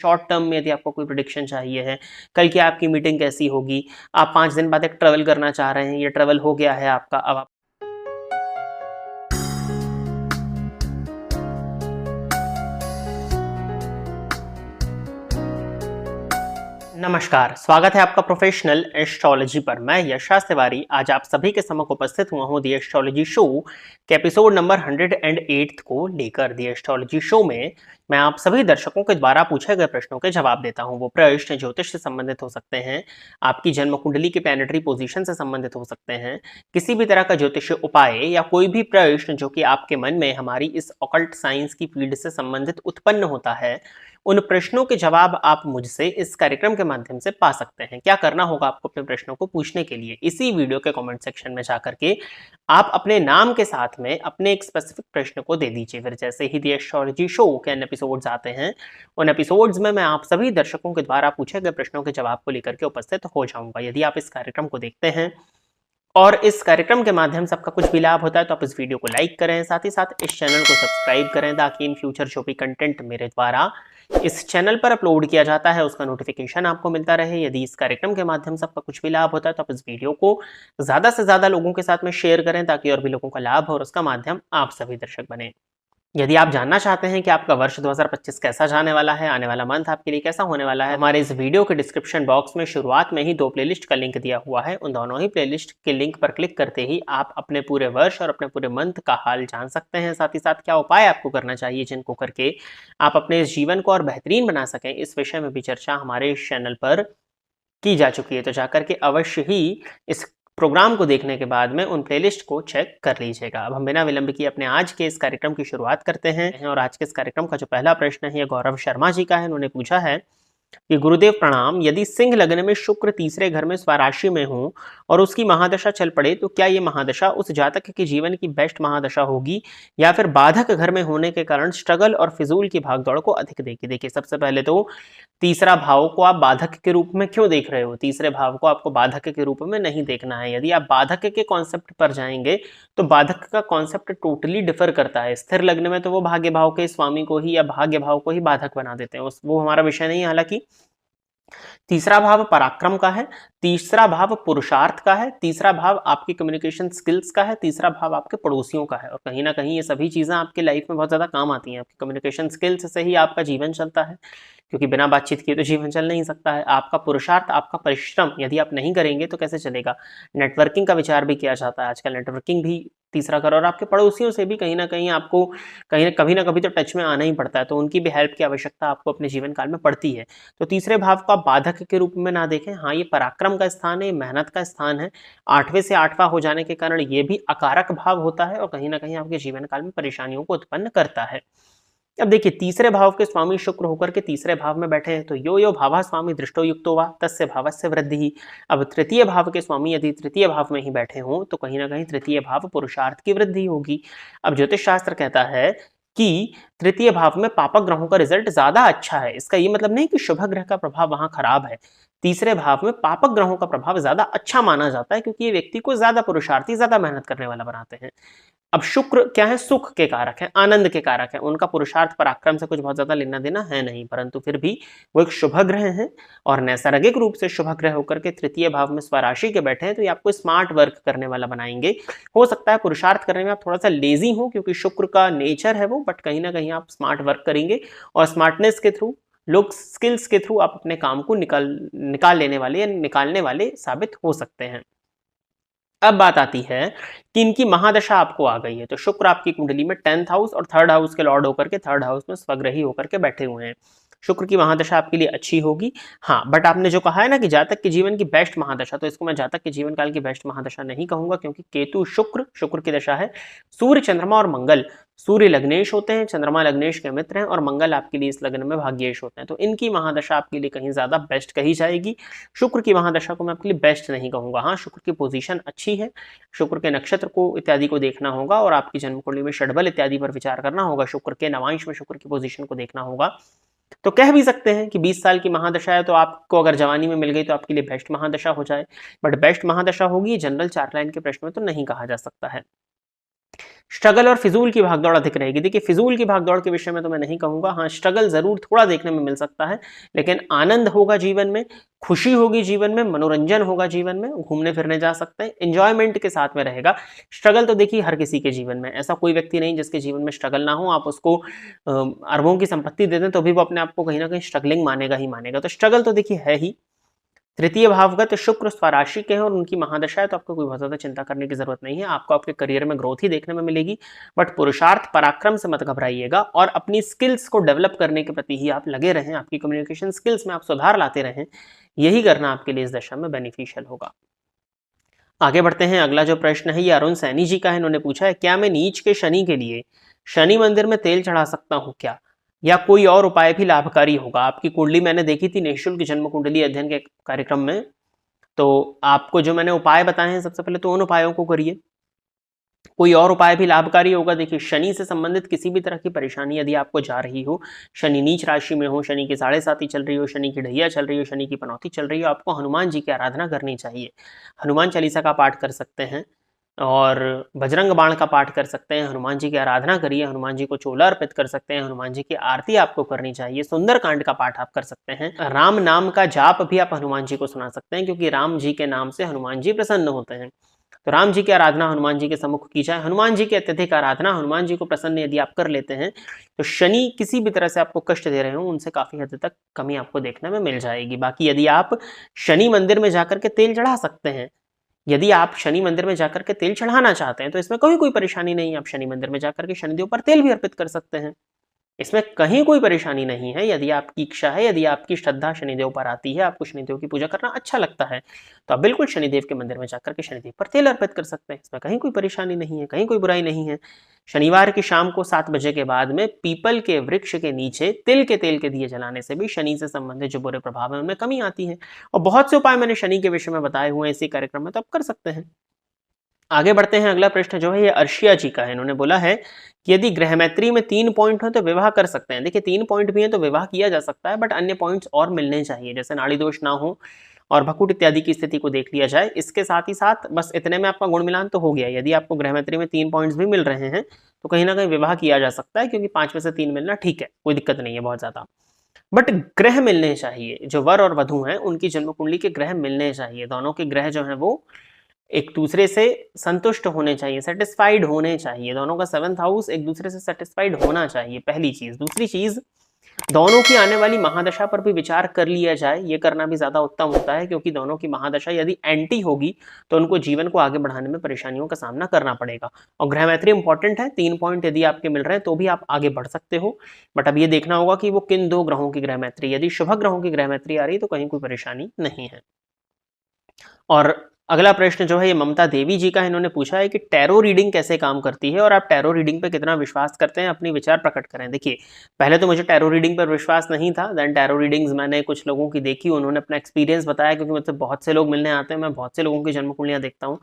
Short term में यदि आपको कोई प्रेडिक्शन चाहिए है, कल की आपकी मीटिंग कैसी होगी, आप 5 दिन बाद एक ट्रैवल करना चाह रहे हैं, ये ट्रैवल हो गया है आपका, अब आप नमस्कार, स्वागत है आपका प्रोफेशनल एस्ट्रोलॉजी पर। मैं यश तिवारी आज आप सभी के समक्ष उपस्थित हुआ हूं दी एस्ट्रोलॉजी शो के एपिसोड नंबर 108 को लेकर। दी एस्ट्रोलॉजी शो में मैं आप सभी दर्शकों के द्वारा पूछे गए प्रश्नों के जवाब देता हूं। वो प्रश्न ज्योतिष से संबंधित हो सकते हैं, आपकी जन्म कुंडली की प्लैनेटरी पोजीशन से संबंधित हो सकते हैं, किसी भी तरह का ज्योतिष उपाय या कोई भी प्रश्न जो कि आपके मन में हमारी इस ऑकल्ट साइंस की फील्ड से संबंधित उत्पन्न होता है, उन प्रश्नों के जवाब आप मुझसे इस कार्यक्रम के माध्यम से पा सकते हैं। क्या करना होगा आपको अपने प्रश्नों को पूछने के लिए? इसी वीडियो के कमेंट सेक्शन में जाकर के आप अपने नाम के साथ में अपने एक स्पेसिफिक प्रश्न को दे दीजिए। फिर जैसे ही दी एस्ट्रोलॉजी शो के अन्य एपिसोड्स आते हैं, उन एपिसोड्स में मैं आप सभी दर्शकों के द्वारा पूछे गए प्रश्नों के जवाब को लेकर के उपस्थित हो जाऊंगा। यदि आप इस कार्यक्रम को देखते हैं और इस कार्यक्रम के माध्यम से आपका कुछ भी लाभ होता है तो आप इस वीडियो को लाइक करें, साथ ही साथ इस चैनल को सब्सक्राइब करें ताकि इन फ्यूचर जो भी कंटेंट मेरे द्वारा इस चैनल पर अपलोड किया जाता है उसका नोटिफिकेशन आपको मिलता रहे। यदि इस कार्यक्रम के माध्यम से आपका कुछ भी लाभ होता है तो आप इस वीडियो को ज्यादा से ज्यादा लोगों के साथ में शेयर करें ताकि और भी लोगों का लाभ हो और उसका माध्यम आप सभी दर्शक बने। यदि आप जानना चाहते हैं कि आपका वर्ष 2025 कैसा जाने वाला है, आने वाला मंथ आपके लिए कैसा होने वाला है, हमारे इस वीडियो के डिस्क्रिप्शन बॉक्स में शुरुआत में ही 2 प्लेलिस्ट का लिंक दिया हुआ है। उन दोनों ही प्लेलिस्ट के लिंक पर क्लिक करते ही आप अपने पूरे वर्ष और अपने पूरे मंथ का हाल जान सकते हैं। साथ ही साथ क्या उपाय आपको करना चाहिए जिनको करके आप अपने इस जीवन को और बेहतरीन बना सकें, इस विषय में भी चर्चा हमारे इस चैनल पर की जा चुकी है। तो जाकर के अवश्य ही इस प्रोग्राम को देखने के बाद में उन प्लेलिस्ट को चेक कर लीजिएगा। अब हम बिना विलंब किए अपने आज के इस कार्यक्रम की शुरुआत करते हैं और आज के इस कार्यक्रम का जो पहला प्रश्न है गौरव शर्मा जी का है। उन्होंने पूछा है कि गुरुदेव प्रणाम, यदि सिंह लग्न में शुक्र तीसरे घर में स्वराशि में हो और उसकी महादशा चल पड़े तो क्या ये महादशा उस जातक के जीवन की बेस्ट महादशा होगी या फिर बाधक घर में होने के कारण स्ट्रगल और फिजूल की भागदौड़ को अधिक देगी? देखिए, सबसे पहले तो तीसरा भाव को आप बाधक के रूप में क्यों देख रहे हो? तीसरे भाव को आपको बाधक के रूप में नहीं देखना है। यदि आप बाधक के कॉन्सेप्ट पर जाएंगे तो बाधक का कॉन्सेप्ट टोटली डिफर करता है। स्थिर लग्न में तो वो भाग्य भाव के स्वामी को ही या भाग्य भाव को ही बाधक बना देते हैं, वो हमारा विषय नहीं है। हालांकि तीसरा भाव पराक्रम का है, तीसरा भाव पुरुषार्थ का है, तीसरा भाव आपकी कम्युनिकेशन स्किल्स का है, तीसरा भाव आपके पड़ोसियों का है। और कहीं ना कहीं ये सभी चीजें आपके लाइफ में बहुत ज्यादा काम आती हैं। आपकी कम्युनिकेशन स्किल्स से ही आपका जीवन चलता है, क्योंकि बिना बातचीत किए तो जीवन चल नहीं सकता है। आपका पुरुषार्थ, आपका परिश्रम यदि आप नहीं करेंगे तो कैसे चलेगा? नेटवर्किंग का विचार भी किया जाता है आजकल, नेटवर्किंग भी तीसरा करो। और आपके पड़ोसियों से भी कहीं ना कहीं आपको कभी ना कभी तो टच में आना ही पड़ता है, तो उनकी भी हेल्प की आवश्यकता आपको अपने जीवन काल में पड़ती है। तो तीसरे भाव को आप बाधक के रूप में ना देखें। हाँ, ये पराक्रम का स्थान है, मेहनत का स्थान है। 8वें से 8वां हो जाने के कारण ये भी अकारक भाव होता है और कहीं ना कहीं आपके जीवन काल में परेशानियों को उत्पन्न करता है। अब देखिए, तीसरे भाव के स्वामी शुक्र होकर के तीसरे भाव में बैठे हैं तो यो यो भावा स्वामी दृष्टो युक्तो वा तस्य भावस्य वृद्धि ही। अब तृतीय भाव के स्वामी यदि तृतीय भाव में ही बैठे हों तो कहीं ना कहीं तृतीय भाव पुरुषार्थ की वृद्धि होगी। अब ज्योतिष शास्त्र कहता है कि तृतीय भाव में पापक ग्रहों का रिजल्ट ज्यादा अच्छा है। इसका ये मतलब नहीं कि शुभ ग्रह का प्रभाव वहां खराब है। तीसरे भाव में पापक ग्रहों का प्रभाव ज्यादा अच्छा माना जाता है क्योंकि ये व्यक्ति को ज्यादा पुरुषार्थी, ज्यादा मेहनत करने वाला बनाते हैं। अब शुक्र क्या है? सुख के कारक है, आनंद के कारक है। उनका पुरुषार्थ पराक्रम से कुछ बहुत ज्यादा लेना देना है नहीं, परंतु फिर भी वो एक शुभ ग्रह है और नैसर्गिक रूप से शुभ ग्रह होकर के तृतीय भाव में स्वराशि के बैठे हैं तो ये आपको स्मार्ट वर्क करने वाला बनाएंगे। हो सकता है पुरुषार्थ करने में आप थोड़ा सा लेजी हो क्योंकि शुक्र का नेचर है वो, बट कहीं ना कहीं आप स्मार्ट वर्क करेंगे और स्मार्टनेस के थ्रू, लोग स्किल्स के थ्रू आप अपने काम को निकाल लेने वाले या निकालने वाले साबित हो सकते हैं। अब बात आती है कि इनकी महादशा आपको आ गई है तो शुक्र आपकी कुंडली में 10th हाउस और 3rd हाउस के लॉर्ड होकर के 3rd हाउस में स्वग्रही होकर के बैठे हुए हैं। शुक्र की महादशा आपके लिए अच्छी होगी। हाँ, बट आपने जो कहा है ना कि जातक के जीवन की बेस्ट महादशा, तो इसको मैं जातक के जीवन काल की बेस्ट महादशा नहीं कहूंगा क्योंकि केतु शुक्र की दशा है। सूर्य, चंद्रमा और मंगल, सूर्य लग्नेश होते हैं, चंद्रमा लग्नेश के मित्र हैं और मंगल आपके लिए इस लग्न में भाग्येश होते हैं, तो इनकी महादशा आपके लिए कहीं ज्यादा बेस्ट कही जाएगी। शुक्र की महादशा को मैं आपके लिए बेस्ट नहीं कहूंगा। हाँ, शुक्र की पोजीशन अच्छी है, शुक्र के नक्षत्र को इत्यादि को देखना होगा और आपकी जन्म कुंडली में षडबल इत्यादि पर विचार करना होगा। शुक्र के नवांश में शुक्र की पोजीशन को देखना होगा। तो कह भी सकते हैं कि 20 साल की महादशा है तो आपको अगर जवानी में मिल गई तो आपके लिए बेस्ट महादशा हो जाए, बट बेस्ट महादशा होगी जनरल 4 लाइन के प्रश्न में तो नहीं कहा जा सकता है। स्ट्रगल और फिजूल की भागदौड़ अधिक रहेगी। देखिए फिजूल की भागदौड़ के विषय में तो मैं नहीं कहूंगा, हाँ स्ट्रगल जरूर थोड़ा देखने में मिल सकता है, लेकिन आनंद होगा जीवन में, खुशी होगी जीवन में, मनोरंजन होगा जीवन में, घूमने फिरने जा सकते हैं, इंजॉयमेंट के साथ में रहेगा। स्ट्रगल तो देखिए हर किसी के जीवन में, ऐसा कोई व्यक्ति नहीं जिसके जीवन में स्ट्रगल ना हो। आप उसको अरबों की संपत्ति दे दें तो भी वो अपने आप को कहीं ना कहीं स्ट्रगलिंग मानेगा ही मानेगा। तो स्ट्रगल तो देखिए है ही। तृतीय भावगत शुक्र स्वराशि के हैं और उनकी महादशा है, तो आपको कोई बहुत ज्यादा चिंता करने की जरूरत नहीं है। आपको आपके करियर में ग्रोथ ही देखने में मिलेगी, बट पुरुषार्थ पराक्रम से मत घबराइएगा और अपनी स्किल्स को डेवलप करने के प्रति ही आप लगे रहें। आपकी कम्युनिकेशन स्किल्स में आप सुधार लाते रहें, यही करना आपके लिए इस दशा में बेनिफिशियल होगा। आगे बढ़ते हैं। अगला जो प्रश्न है ये अरुण सैनी जी का है। इन्होंने पूछा है, क्या मैं नीच के शनि के लिए शनि मंदिर में तेल चढ़ा सकता हूं क्या, या कोई और उपाय भी लाभकारी होगा? आपकी कुंडली मैंने देखी थी निःशुल्क जन्म कुंडली अध्ययन के कार्यक्रम में, तो आपको जो मैंने उपाय बताए हैं सबसे पहले तो उन उपायों को करिए। कोई और उपाय भी लाभकारी होगा। देखिए शनि से संबंधित किसी भी तरह की परेशानी यदि आपको जा रही हो, शनि नीच राशि में हो, शनि की 7.5 चल रही हो, शनि की ढैया चल रही हो, शनि की पनौती चल रही हो, आपको हनुमान जी की आराधना करनी चाहिए। हनुमान चालीसा का पाठ कर सकते हैं और बजरंग बाण का पाठ कर सकते हैं। हनुमान जी की आराधना करिए, हनुमान जी को चोला अर्पित कर सकते हैं, हनुमान जी की आरती आपको करनी चाहिए, सुंदर कांड का पाठ आप कर सकते हैं, राम नाम का जाप भी आप हनुमान जी को सुना सकते हैं, क्योंकि राम जी के नाम से हनुमान जी प्रसन्न होते हैं। तो राम जी की आराधना हनुमान जी के सम्मुख की जाए। हनुमान जी की अत्यधिक आराधना, हनुमान जी को प्रसन्न यदि आप कर लेते हैं तो शनि किसी भी तरह से आपको कष्ट दे रहे हो उनसे काफी हद तक कमी आपको देखने में मिल जाएगी। बाकी यदि आप शनि मंदिर में जाकर के तेल चढ़ा सकते हैं, यदि आप शनि मंदिर में जाकर के तेल चढ़ाना चाहते हैं तो इसमें कोई परेशानी नहीं है। आप शनि मंदिर में जाकर के शनिदेव पर तेल भी अर्पित कर सकते हैं, इसमें कहीं कोई परेशानी नहीं है। यदि आपकी इच्छा है, यदि आपकी श्रद्धा शनिदेव पर आती है, आपको शनिदेव की पूजा करना अच्छा लगता है, तो आप बिल्कुल शनिदेव के मंदिर में जाकर के शनिदेव पर तेल अर्पित कर सकते हैं, इसमें कहीं कोई परेशानी नहीं है, कहीं कोई बुराई नहीं है। शनिवार की शाम को 7 बजे के बाद में पीपल के वृक्ष के नीचे तिल के तेल के दिए जलाने से भी शनि से संबंधित जो बुरे प्रभाव है उनमें कमी आती है। और बहुत से उपाय मैंने शनि के विषय में बताए हुए हैं इसी कार्यक्रम में, तो आप कर सकते हैं। आगे बढ़ते हैं। अगला प्रश्न जो है ये अर्शिया जी का है। इन्होंने बोला है कि यदि ग्रह मैत्री में 3 पॉइंट हो तो विवाह कर सकते हैं। देखिए 3 पॉइंट भी हैं तो विवाह किया जा सकता है, बट अन्य पॉइंट्स और मिलने चाहिए, जैसे नाड़ी दोष ना हो और भकुट इत्यादि की स्थिति को देख लिया जाए। इसके साथ ही साथ बस इतने में आपका गुण मिलान तो हो गया। यदि आपको ग्रह मैत्री में 3 पॉइंट्स भी मिल रहे हैं तो कहीं ना कहीं विवाह किया जा सकता है, क्योंकि 5 में से 3 मिलना ठीक है, कोई दिक्कत नहीं है बहुत ज्यादा। बट ग्रह मिलने चाहिए, जो वर और वधु हैं उनकी जन्म कुंडली के ग्रह मिलने चाहिए। दोनों के ग्रह जो हैं वो एक दूसरे से संतुष्ट होने चाहिए, सेटिस्फाइड होने चाहिए। दोनों का 7th हाउस एक दूसरे से सेटिस्फाइड होना चाहिए, पहली चीज। दूसरी चीज, दोनों की आने वाली महादशा पर भी विचार कर लिया जाए, ये करना भी ज्यादा उत्तम होता है, क्योंकि दोनों की महादशा यदि एंटी होगी तो उनको जीवन को आगे बढ़ाने में परेशानियों का सामना करना पड़ेगा। और ग्रह मैत्री इंपॉर्टेंट है, 3 पॉइंट यदि आपके मिल रहे हैं तो भी आप आगे बढ़ सकते हो, बट अब ये देखना होगा कि वो किन 2 ग्रहों की ग्रह मैत्री। यदि शुभ ग्रहों की ग्रह मैत्री आ रही है तो कहीं कोई परेशानी नहीं है। और अगला प्रश्न जो है ये ममता देवी जी का है। इन्होंने पूछा है कि टैरो रीडिंग कैसे काम करती है और आप टैरो रीडिंग पे कितना विश्वास करते हैं, अपनी विचार प्रकट करें। देखिए पहले तो मुझे टैरो रीडिंग पर विश्वास नहीं था, देन टैरो रीडिंग्स मैंने कुछ लोगों की देखी, उन्होंने अपना एक्सपीरियंस बताया, क्योंकि मुझसे बहुत से लोग मिलने आते हैं, मैं बहुत से लोगों की जन्म कुंडलियां देखता हूँ,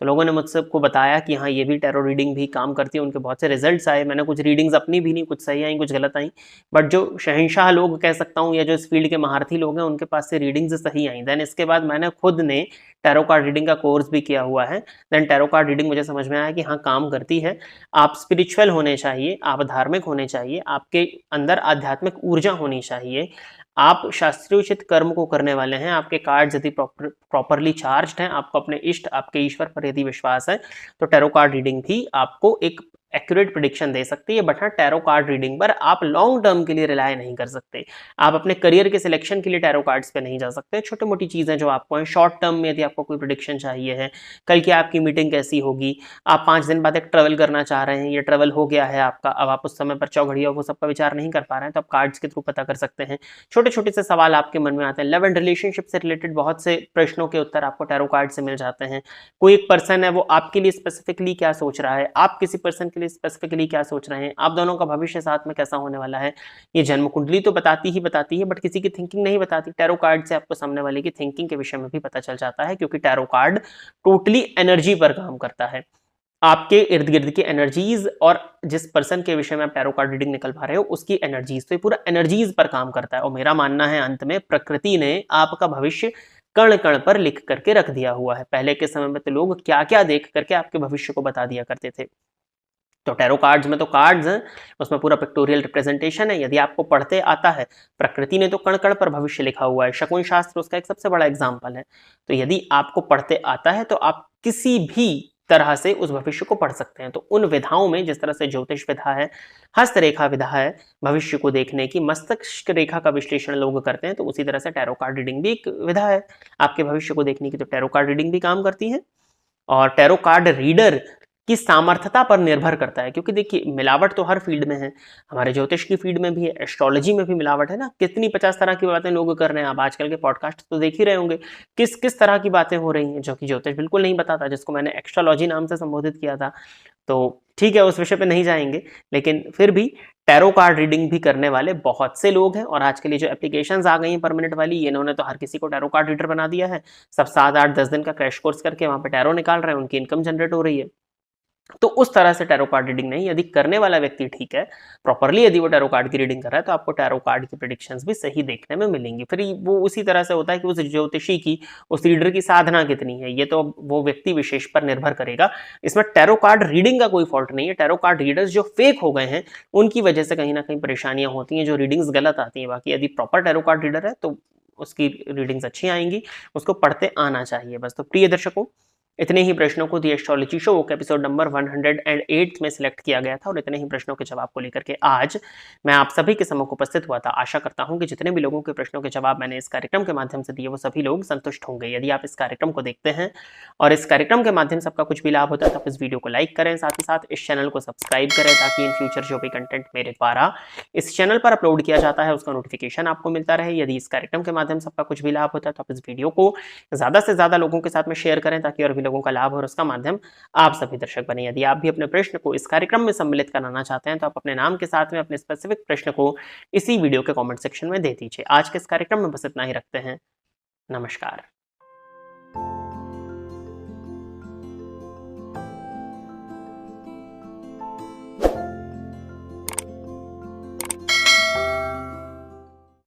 तो लोगों ने मुझसे को बताया कि हाँ ये भी टैरो रीडिंग भी काम करती है, उनके बहुत से रिजल्ट्स आए। मैंने कुछ रीडिंग्स अपनी भी नहीं, कुछ सही आई कुछ गलत आई, बट जो शहंशाह लोग कह सकता हूँ या जो इस फील्ड के महारथी लोग हैं उनके पास से रीडिंग्स सही आई। देन इसके बाद मैंने खुद ने टैरो कार्ड रीडिंग का कोर्स भी किया हुआ है। देन टैरो कार्ड रीडिंग मुझे समझ में आया कि हाँ काम करती है। आप स्पिरिचुअल होने चाहिए, आप धार्मिक होने चाहिए, आपके अंदर आध्यात्मिक ऊर्जा होनी चाहिए, आप शास्त्रोचित कर्म को करने वाले हैं, आपके कार्ड्स यदि प्रॉपरली चार्ज्ड हैं, आपको अपने इष्ट, आपके ईश्वर पर यदि विश्वास है, तो टैरो कार्ड रीडिंग भी आपको एक एक्यूरेट प्रिडिक्शन दे सकती है। बट हाँ टैरो कार्ड रीडिंग पर आप लॉन्ग टर्म के लिए रिलाय नहीं कर सकते। आप अपने करियर के सिलेक्शन के लिए टैरो कार्ड्स पे नहीं जा सकते। छोटी मोटी चीजें जो आपको हैं, शॉर्ट टर्म में यदि आपको कोई प्रिडिक्शन चाहिए है, कल की आपकी मीटिंग कैसी होगी, आप 5 दिन बाद एक ट्रेवल करना चाह रहे हैं, ये ट्रेवल हो गया है आपका, अब आप उस समय पर चौघड़ियों को सबका विचार नहीं कर पा रहे हैं, तो आप कार्ड्स के थ्रू पता कर सकते हैं। छोटे छोटे से सवाल आपके मन में आते हैं, लव एंड रिलेशनशिप से रिलेटेड बहुत से प्रश्नों के उत्तर आपको टैरो कार्ड से मिल जाते हैं। कोई एक पर्सन है वो आपके लिए स्पेसिफिकली क्या सोच रहा है, आप किसी पर्सन के लिए स्पेसिफिकली क्या सोच रहे हैं, आप दोनों का भविष्य साथ में कैसा होने वाला है, ये जन्म कुंडली तो बताती है, बट किसी की थिंकिंग नहीं बताती। टैरो कार्ड से आपको सामने वाले की थिंकिंग के विषय में भी पता चल जाता है, क्योंकि टैरो कार्ड टोटली एनर्जी पर काम करता है, आपके इर्द गिर्द की एनर्जीज और जिस पर्सन के विषय में आप टैरो कार्ड रीडिंग निकल पा रहे हो उसकी एनर्जीज, तो ये पूरा एनर्जीज पर काम करता है। और मेरा मानना है अंत में प्रकृति ने आपका भविष्य कण कण पर लिख करके रख दिया हुआ है। पहले के समय में तो लोग क्या क्या देख करके आपके भविष्य को बता दिया करते थे, तो टैरो कार्ड्स में तो कार्ड्स हैं, उसमें पूरा पिक्टोरियल रिप्रेजेंटेशन है। यदि आपको पढ़ते आता है, प्रकृति ने तो कण कण पर भविष्य लिखा हुआ है, शकुन शास्त्र उसका एक सबसे बड़ा एग्जाम्पल है। तो यदि आपको पढ़ते आता है तो आप किसी भी तरह से उस भविष्य को पढ़ सकते हैं। तो उन विधाओं में, जिस तरह से ज्योतिष विधा है, हस्तरेखा विधा है, भविष्य को देखने की, मस्तिष्क रेखा का विश्लेषण लोग करते हैं, तो उसी तरह से टैरो कार्ड रीडिंग भी एक विधा है आपके भविष्य को देखने की। तो टैरो कार्ड रीडिंग भी काम करती है और टैरो कार्ड रीडर की सामर्थ्यता पर निर्भर करता है, क्योंकि देखिए मिलावट तो हर फील्ड में है, हमारे ज्योतिष की फील्ड में भी है, एस्ट्रोलॉजी में भी मिलावट है ना। कितनी 50 तरह की बातें लोग कर रहे हैं, आप आजकल के पॉडकास्ट तो देख ही रहे होंगे, किस किस तरह की बातें हो रही हैं जो कि ज्योतिष बिल्कुल नहीं बताता, जिसको मैंने एक्स्ट्रोलॉजी नाम से संबोधित किया था। तो ठीक है, उस विषय पे नहीं जाएंगे, लेकिन फिर भी टैरो कार्ड रीडिंग भी करने वाले बहुत से लोग हैं। और आज के लिए जो एप्लीकेशंस आ गई हैं परमानेंट वाली, इन्होंने तो हर किसी को टैरो कार्ड रीडर बना दिया है। सब 7-8-10 दिन का क्रैश कोर्स करके वहां पे टैरो निकाल रहे हैं, उनकी इनकम जनरेट हो रही है। तो उस तरह से टैरो कार्ड रीडिंग नहीं, यदि करने वाला व्यक्ति ठीक है, प्रॉपरली यदि वो टैरो कार्ड की रीडिंग कर रहा है, तो आपको टैरो कार्ड की प्रेडिक्शंस भी सही देखने में मिलेंगी। फिर वो उसी तरह से होता है कि उस ज्योतिषी की, उस रीडर की साधना कितनी है, ये तो वो व्यक्ति विशेष पर निर्भर करेगा। इसमें टैरो कार्ड रीडिंग का कोई फॉल्ट नहीं है। टैरो कार्ड रीडर्स जो फेक हो गए हैं, उनकी वजह से कहीं ना कहीं परेशानियां होती हैं, जो रीडिंग्स गलत आती हैं। बाकी यदि प्रॉपर टैरो कार्ड रीडर है तो उसकी रीडिंग्स अच्छी आएंगी, उसको पढ़ते आना चाहिए बस। तो प्रिय दर्शकों, इतने ही प्रश्नों को दी एस्ट्रोलॉजी शो के एपिसोड नंबर 108 में सिलेक्ट किया गया था और इतने ही प्रश्नों के जवाब को लेकर के आज मैं आप सभी के सम्मुख उपस्थित हुआ था। आशा करता हूं कि जितने भी लोगों के प्रश्नों के जवाब मैंने इस कार्यक्रम के माध्यम से दिए, वो सभी लोग संतुष्ट होंगे। यदि आप इस कार्यक्रम को देखते हैं और इस कार्यक्रम के माध्यम से आपका कुछ भी लाभ होता है, तो आप इस वीडियो को लाइक करें, साथ ही साथ इस चैनल को सब्सक्राइब करें, ताकि इन फ्यूचर जो भी कंटेंट मेरे द्वारा इस चैनल पर अपलोड किया जाता है उसका नोटिफिकेशन आपको मिलता रहे। यदि इस कार्यक्रम के माध्यम से आपका कुछ भी लाभ होता है, तो आप इस वीडियो को ज्यादा से ज्यादा लोगों के साथ में शेयर करें, ताकि और भी लोगों का लाभ और उसका माध्यम आप सभी दर्शक बने। यदि आप भी अपने प्रश्न को इस कार्यक्रम में सम्मिलित कराना चाहते हैं, तो आप अपने नाम के साथ में अपने स्पेसिफिक प्रश्न को इसी वीडियो के कमेंट सेक्शन में दे दीजिए। आज के इस कार्यक्रम में बस इतना ही रखते हैं। नमस्कार।